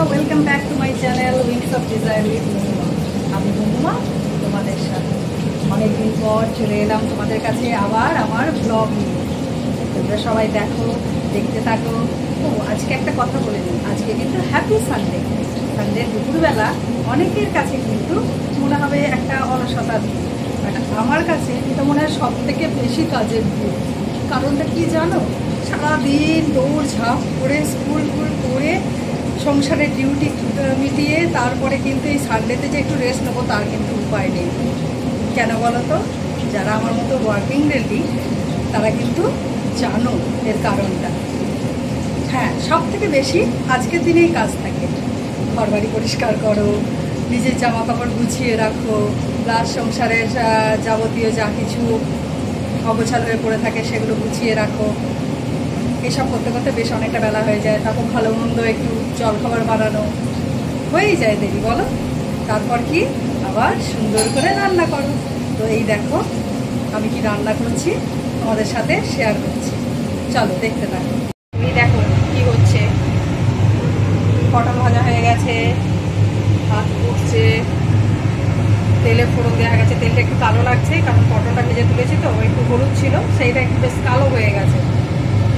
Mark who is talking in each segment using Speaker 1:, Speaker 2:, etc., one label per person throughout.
Speaker 1: Welcome back to my channel wings of desire with Mahuma. আমি মহুমা, তোমাদের সাথে অনেকদিন পর চলে এলাম তোমাদের কাছে আবার আমার ব্লগ নিয়ে। তোমরা সবাই দেখতে থাকো। ও আজকে একটা কথা বলে নিই, আজকে কিন্তু হ্যাপি সানডে। সানডে দুপুরবেলা অনেকের কাছে কিন্তু মনে হবে একটা অলসতা দিন, বাট আমার কাছে এটা মনে হয় সব থেকে বেশি কাজের দিন। কারণটা কি জানো? সারাদিন দৌড়ঝাঁপ করে স্কুল করে সংসারের ডিউটি মিটিয়ে তারপরে কিন্তু এই সানডেতে যে একটু রেস্ট নেবো তার কিন্তু উপায় নেই। কেন বলো তো? যারা আমার মতো ওয়ার্কিং লেডি তারা কিন্তু জানো এর কারণটা। হ্যাঁ, সব থেকে বেশি আজকের দিনেই কাজ থাকে। ঘরবাড়ি পরিষ্কার করো, নিজের জামা কাপড় গুছিয়ে রাখো, প্লাস সংসারের যাবতীয় যা কিছু অগোছালো হয়ে পড়ে থাকে সেগুলো গুছিয়ে রাখো। এসব করতে করতে বেশ অনেকটা বেলা হয়ে যায়। তারপর ভালো মন্দ একটু জলখাবার বানানো হয়েই যায় দেরি, বলো। তারপর কি আবার সুন্দর করে রান্না করো। তো এই দেখো আমি কি রান্না করছি তোমাদের সাথে শেয়ার করছি, চলো দেখতে থাকো। এই দেখো কি হচ্ছে, পটল ভাজা হয়ে গেছে, ভাত উঠছে, তেলে ফোড়ন দেওয়া গেছে। তেলটা একটু কালো লাগছে কারণ পটলটা ভেজে তুলেছি তো, একটু হলুদ ছিল, সেইটা একটু বেশ কালো হয়ে গেছে।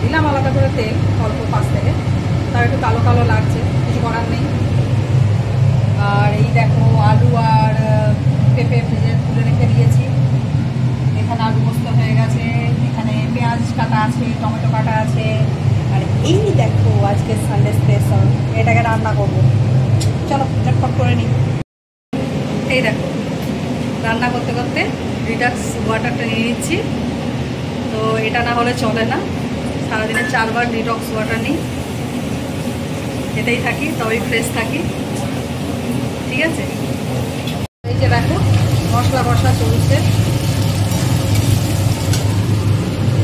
Speaker 1: দিলাম আলাদা করে তেল অল্প পাশ থেকে, তার একটু কালো কালো লাগছে, কিছু করার নেই। আর এই দেখো আলু আর পেঁপে ভেজে তুলে রেখে দিয়েছি। এখানে আলু পোস্ত হয়ে গেছে, এখানে পেঁয়াজ কাটা আছে, টমেটো কাটা আছে। আর এই দেখো আজকে সানডে স্পেশাল, এটাকে রান্না করবো। চলো চটপট করে নিই। এই দেখো রান্না করতে করতে রিডাক্স ওয়াটারটা নিয়ে নিচ্ছি। তো এটা না হলে চলে না, সারাদিনে 4 বার ডিটক্স ওয়াটার নিই, এটাই থাকি তবেই ফ্রেশ থাকি। ঠিক আছে, এই যে দেখো মশলা বসা চলছে।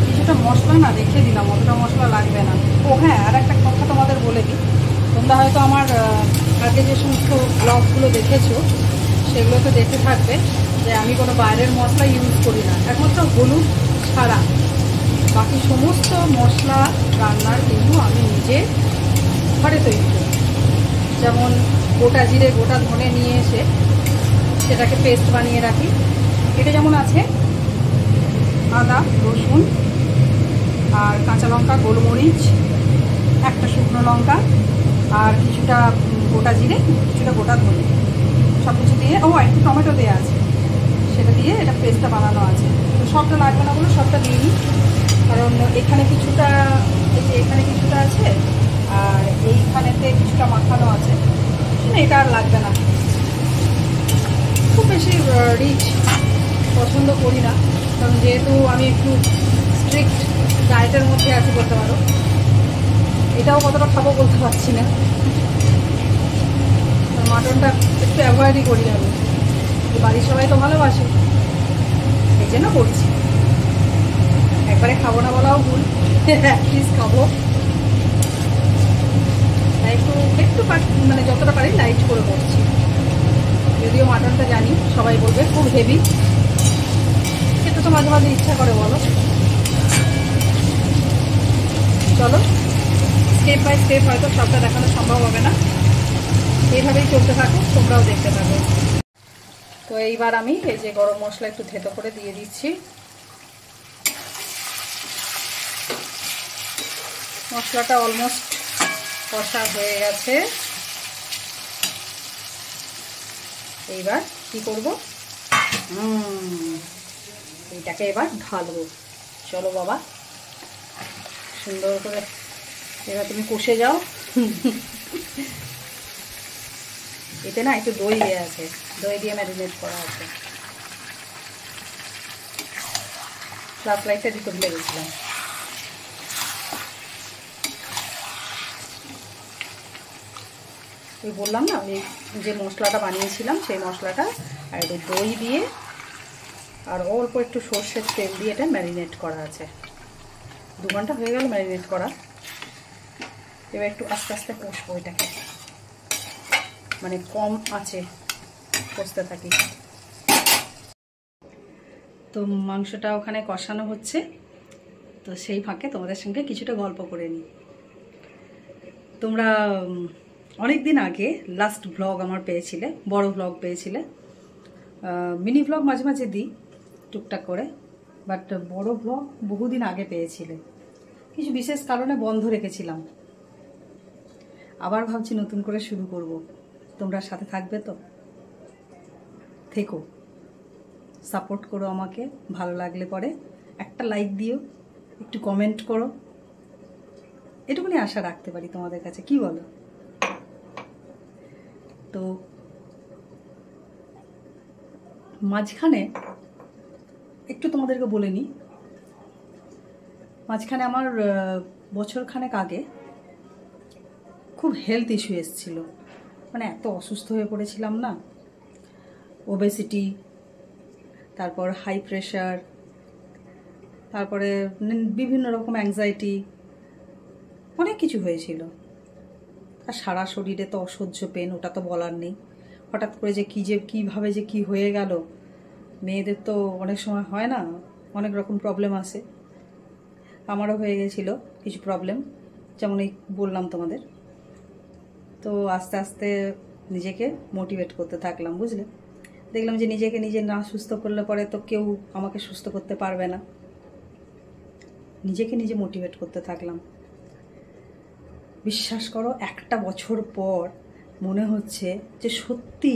Speaker 1: কিছুটা মশলা না রেখে দিলাম, অতটা মশলা লাগবে না। ও হ্যাঁ, আর একটা কথা তোমাদের বলে দিই, তোমরা হয়তো আমার আগে যে সমস্ত ব্লগগুলো দেখেছো সেগুলোতে দেখে থাকবে যে আমি কোনো বাইরের মশলা ইউজ করি না, একমাত্র হলুদ ছাড়া বাকি সমস্ত মশলা রান্নার কিন্তু আমি নিজে ঘরে তৈরি করি। যেমন গোটা জিরে গোটা ধনে নিয়ে এসে সেটাকে পেস্ট বানিয়ে রাখি। এটা যেমন আছে আদা রসুন আর কাঁচা লঙ্কা, গোলমরিচ, একটা শুকনো লঙ্কা আর কিছুটা গোটা জিরে, কিছুটা গোটা ধনে, সব কিছু দিয়ে, ও একটু টমেটো দেওয়া আছে, সেটা দিয়ে এটা পেস্টটা বানানো আছে। তো সবটা লাগবে না বলে সবটা দিয়ে নিই, কারণ এখানে কিছুটা, এই যে এখানে কিছুটা আছে আর এইখানেতে কিছুটা মাখানো আছে, এটা আর লাগবে না। খুব বেশি রিচ পছন্দ করি না, কারণ যেহেতু আমি একটু স্ট্রিক্ট ডায়েটের মধ্যে আছি বলতে পারো। এটাও কতটা খাবো বলতে পারছি না, মাটনটা একটু অ্যাভয়েডই করি আমি। বাড়ির সবাই তো ভালোবাসে, এই জন্য করছি। একবারে খাবো না বলাও ভুল, প্লিজ খাবো। একটু একটু মানে যতটা পারি লাইট করে করছি। যদিও মাটনটা জানি সবাই বলবে খুব হেভি, সেটা তো মাঝে মাঝে ইচ্ছা করে, বলো। চলো স্টেপ বাই স্টেপ, হয়তো সবটা দেখানো সম্ভব হবে না, এইভাবেই চলতে থাকো, তোমরাও দেখতে থাকো। তো এইবার আমি এই যে গরম মশলা একটু থেতো করে দিয়ে দিচ্ছি। মশলাটা অলমোস্ট কষা হয়ে গেছে। এইবার কি করব, এইটাকে এবার ঢালবো। চলো বাবা, সুন্দর করে এবার তুমি কষে যাও। এতে না একটু দই দেওয়া আছে, দই দিয়ে ম্যারিনেট করা আছে। ফ্লাশ লাইটটা দিতে ভুলে গেছিলাম। ওই বললাম না, ওই যে মশলাটা বানিয়েছিলাম সেই মশলাটা আর একটু দই দিয়ে আর অল্প একটু সর্ষের তেল দিয়ে এটা ম্যারিনেট করা আছে। 2 ঘন্টা হয়ে গেল ম্যারিনেট করা। এবার একটু আস্তে আস্তে কষবো এটাকে, মানে কম আছে কষতে থাকি। তো মাংসটা ওখানে কষানো হচ্ছে, তো সেই ফাঁকে তোমাদের সঙ্গে কিছুটা গল্প করে নিই। তোমরা অনেক দিন আগে লাস্ট ব্লগ আমার পেয়েছিলে, বড় ব্লগ পেয়েছিলে। মিনি ব্লগ মাঝে মাঝে দিই টুকটাক করে, বাট বড় ব্লগ বহুদিন আগে পেয়েছিলে। কিছু বিশেষ কারণে বন্ধ রেখেছিলাম, আবার ভাবছি নতুন করে শুরু করব। তোমরা সাথে থাকবে তো? থেকো, সাপোর্ট করো আমাকে। ভালো লাগলে পরে একটা লাইক দিও, একটু কমেন্ট করো, এটুকুনি আশা রাখতে পারি তোমাদের কাছে, কি বলো? তো মাঝখানে একটু তোমাদেরকে বলে নিই, মাঝখানে আমার বছরখানেক আগে খুব হেলথ ইস্যু এসেছিল। মানে এত অসুস্থ হয়ে পড়েছিলাম না, ওবেসিটি, তারপর হাই প্রেশার, তারপরে বিভিন্ন রকম অ্যাংজাইটি, অনেক কিছু হয়েছিল। আর সারা শরীরে তো অসহ্য পেন, ওটা তো বলার নেই। হঠাৎ করে যে কীভাবে যে কি হয়ে গেল, মেয়েদের তো অনেক সময় হয় না, অনেক রকম প্রবলেম আসে। আমারও হয়ে গেছিল কিছু প্রবলেম, যেমন এই বললাম তোমাদের। তো আস্তে আস্তে নিজেকে মোটিভেট করতে থাকলাম, বুঝলে? দেখলাম যে নিজেকে নিজে না সুস্থ করলে পরে তো কেউ আমাকে সুস্থ করতে পারবে না। নিজেকে নিজে মোটিভেট করতে থাকলাম। বিশ্বাস করো, একটা বছর পর মনে হচ্ছে যে সত্যি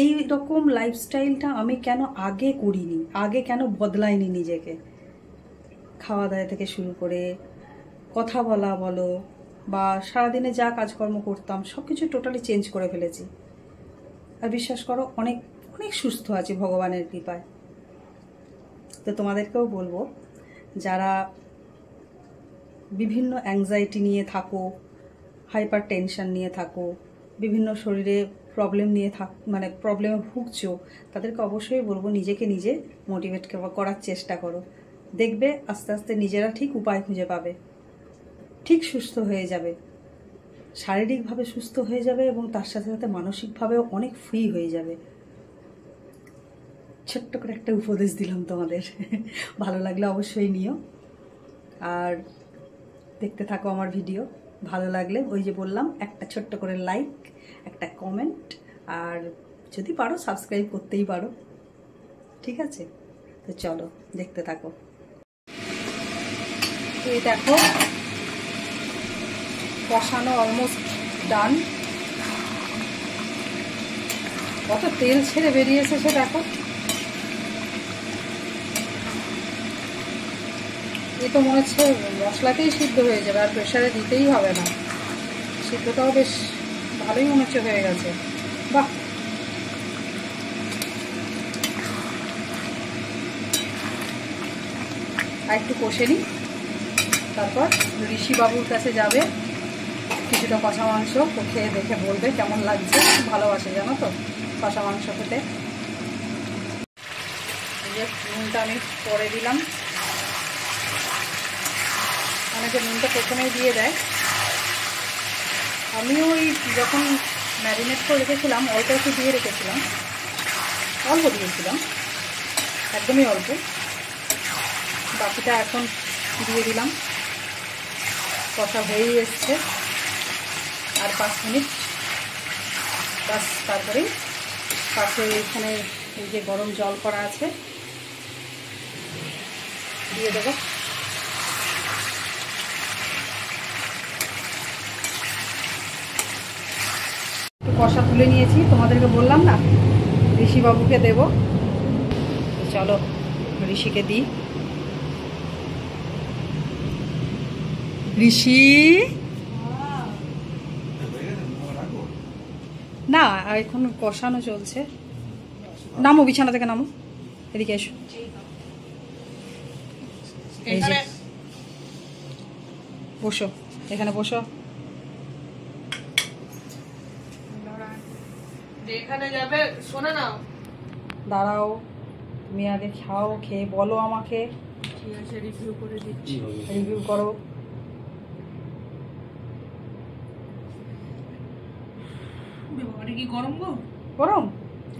Speaker 1: এই রকম লাইফস্টাইলটা আমি কেন আগে করিনি, আগে কেন বদলাইনি নিজেকে। খাওয়া দাওয়া থেকে শুরু করে কথা বলা বলো, বা সারাদিনে যা কাজকর্ম করতাম সব কিছু টোটালি চেঞ্জ করে ফেলেছি। আর বিশ্বাস করো, অনেক অনেক সুস্থ আছি ভগবানের কৃপায়। তো তোমাদেরকেও বলবো, যারা বিভিন্ন অ্যাংজাইটি নিয়ে থাকো, হাইপার টেনশন নিয়ে থাকো, বিভিন্ন শরীরে প্রবলেম নিয়ে মানে প্রবলেমে ভুগছো, তাদেরকে অবশ্যই বলবো নিজেকে নিজে মোটিভেট করার চেষ্টা করো। দেখবে আস্তে আস্তে নিজেরা ঠিক উপায় খুঁজে পাবে, ঠিক সুস্থ হয়ে যাবে, শারীরিকভাবে সুস্থ হয়ে যাবে এবং তার সাথে সাথে মানসিকভাবেও অনেক ফ্রি হয়ে যাবে। ছোট্ট করে একটা উপদেশ দিলাম তোমাদের, ভালো লাগলে অবশ্যই নিও। আর দেখতে থাকো আমার ভিডিও। ভালো লাগলে ওই যে বললাম, একটা ছোট্ট করে লাইক, একটা কমেন্ট, আর যদি পারো সাবস্ক্রাইব করতেই পারো, ঠিক আছে? তো চলো দেখতে থাকো। এই দেখো, কষানো অলমোস্ট ডান। কত তেল ছেড়ে বেরিয়েছে সে দেখো। এ তো মনে হচ্ছে মশলাতেই সিদ্ধ হয়ে যাবে, আর প্রেশারে দিতেই হবে না। সিদ্ধটাও বেশ ভালোই মনে হচ্ছে হয়ে গেছে। বাহ, আর একটু কষে নিই, তারপর ঋষি বাবুর কাছে যাবে কিছুটা কষা মাংস, তো খেয়ে দেখে বলবে কেমন লাগছে। ভালোবাসে জানো তো কষা মাংস খেতে। এই যে নুনটা আমি পরে দিলাম, অনেকে নুনটা প্রথমেই দিয়ে দেয়। আমিও ওই যখন ম্যারিনেট করে রেখেছিলাম অল্প একটু দিয়ে রেখেছিলাম, অল্প দিয়েছিলাম, একদমই অল্প। বাকিটা এখন দিয়ে দিলাম। কষা হয়েই এসছে, আর 5 মিনিট বাস, তারপরেই পাশে এখানে এই যে গরম জল করা আছে দিয়ে দেবো। একটু কষা তুলে নিয়েছি, তোমাদেরকে বললাম না ঋষিবাবুকে দেব। চলো ঋষিকে দিই। ঋষি না, এখন কষানো চলছে। নামো, বিছানা থেকে নামো, এদিকে এসো। এই যে বসো, এখানে বসো।
Speaker 2: এখানে যাবে, শোনে না।
Speaker 1: দাঁড়াও, তুমি আগে খাও, খেয়ে বলো আমাকে।
Speaker 2: ঠিক আছে, রিভিউ করে দিচ্ছি।
Speaker 1: রিভিউ করো।
Speaker 2: বাবারে কি গরম গো?
Speaker 1: গরম?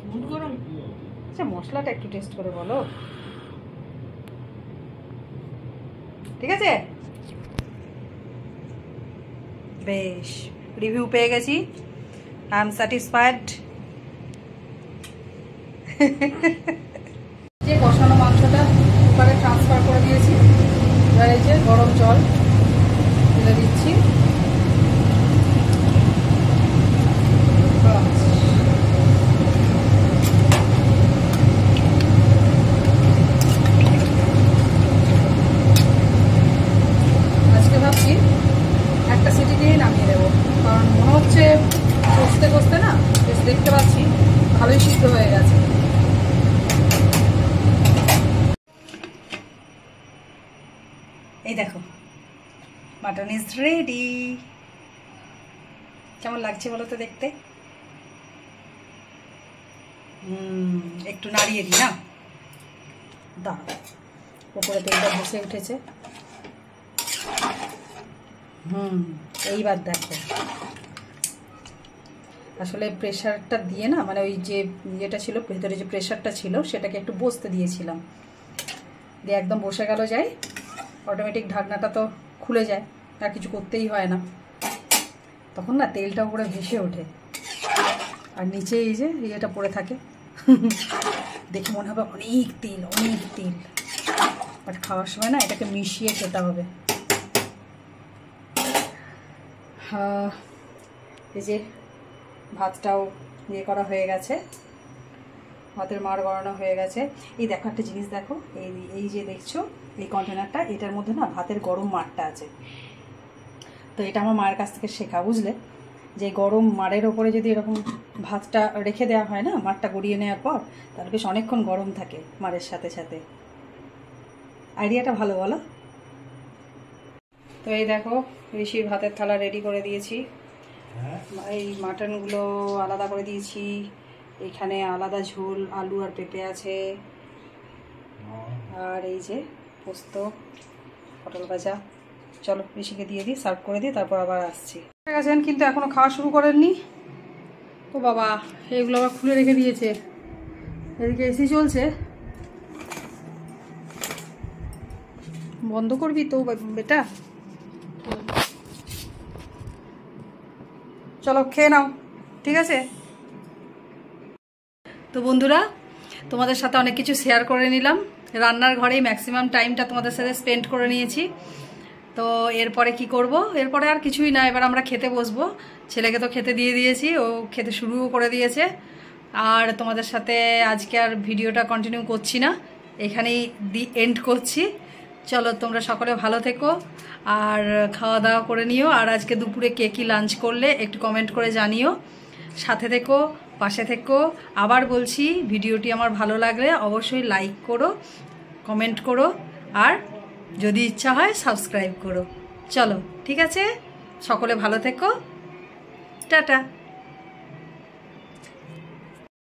Speaker 2: বহুত গরম।
Speaker 1: আচ্ছা, মশলাটা একটু টেস্ট করে বলো, ঠিক আছে? বেশ রিভিউ পেয়ে গেছি, আই এম স্যাটিসফাইড। যে কষানো মাংসটা কুকারে ট্রান্সফার করে দিয়েছি, এবার এই যে গরম জল ঢেলে দিচ্ছি। আজকে ভাবছি একটা সিটি দিয়েই নামিয়ে দেবো, কারণ মনে হচ্ছে কষতে কষতে না বেশ দেখতে পাচ্ছি ভালোই সিদ্ধ হয়ে গেছে। এই দেখো মাটন ইজ রেডি। কেমন লাগছে বলো তো দেখতে? একটু নাড়িয়ে দিই না, দাঁড়াও, ওপরে তেলটা বসে উঠেছে। এইবার দেখো, আসলে প্রেশারটা দিয়ে না, মানে ওই যে ইয়েটা ছিল ভেতরে, যে প্রেশারটা ছিল সেটাকে একটু বসতে দিয়েছিলাম, দিয়ে একদম বসে গেল। যায় অটোমেটিক ঢাকনাটা তো খুলে যায়, আর কিছু করতেই হয় না। তখন না তেলটা উপরে ভেসে ওঠে, আর নিচে এই যে ইয়েটা পড়ে থাকে। দেখে মনে হবে অনেক তেল, অনেক তেল, বাট খাওয়ার সময় না এটাকে মিশিয়ে খেতে হবে। এই যে ভাতটাও ইয়ে করা হয়ে গেছে, ভাতের মাড় গড়ানো হয়ে গেছে। এই দেখো একটা জিনিস দেখো, এই যে দেখছো এই কন্টেনারটা, এটার মধ্যে না ভাতের গরম মাড়টা আছে। তো এটা আমার মায়ের কাছ থেকে শেখা, বুঝলে, যে গরম মাড়ের ওপরে যদি এরকম ভাতটা রেখে দেওয়া হয় না, মাড়টা গড়িয়ে নেওয়ার পর, তাহলে বেশ অনেকক্ষণ গরম থাকে মাড়ের সাথে সাথে। আইডিয়াটা ভালো, বলো? তো এই দেখো ঋষির ভাতের থালা রেডি করে দিয়েছি। এই মাটনগুলো আলাদা করে দিয়েছি, এখানে আলাদা ঝোল, আলু আর পেঁপে আছে, আর এই যে পোস্ত, পটল ভাজা। চলো ঋষিকে দিয়ে দিই, সার্ভ করে দিই, তারপর আবার আসছি। ঠিক আছে, কিন্তু এখনো খাওয়া শুরু করেননি। ও বাবা, এগুলো আবার খুলে রেখে দিয়েছে। এদিকে এসি চলছে, বন্ধ করবি তো বেটা। চলো খেয়ে নাও, ঠিক আছে? তো বন্ধুরা, তোমাদের সাথে অনেক কিছু শেয়ার করে নিলাম। রান্নার ঘরেই ম্যাক্সিমাম টাইমটা তোমাদের সাথে স্পেন্ড করে নিয়েছি। তো এরপরে কি করব? এরপরে আর কিছুই না, এবার আমরা খেতে বসবো। ছেলেকে তো খেতে দিয়ে দিয়েছি, ও খেতে শুরুও করে দিয়েছে। আর তোমাদের সাথে আজকে আর ভিডিওটা কন্টিনিউ করছি না, এখানেই এন্ড করছি। চলো তোমরা সকলে ভালো থেকো আর খাওয়া দাওয়া করে নিও। আর আজকে দুপুরে কে কী লাঞ্চ করলে একটু কমেন্ট করে জানিও। সাথে থেকো, পাশে থেকো। আবার বলছি, ভিডিওটি আমার ভালো লাগলে অবশ্যই লাইক করো, কমেন্ট করো, আর যদি ইচ্ছা হয় সাবস্ক্রাইব করো। চলো ঠিক আছে, সকলে ভালো থেকো, টাটা।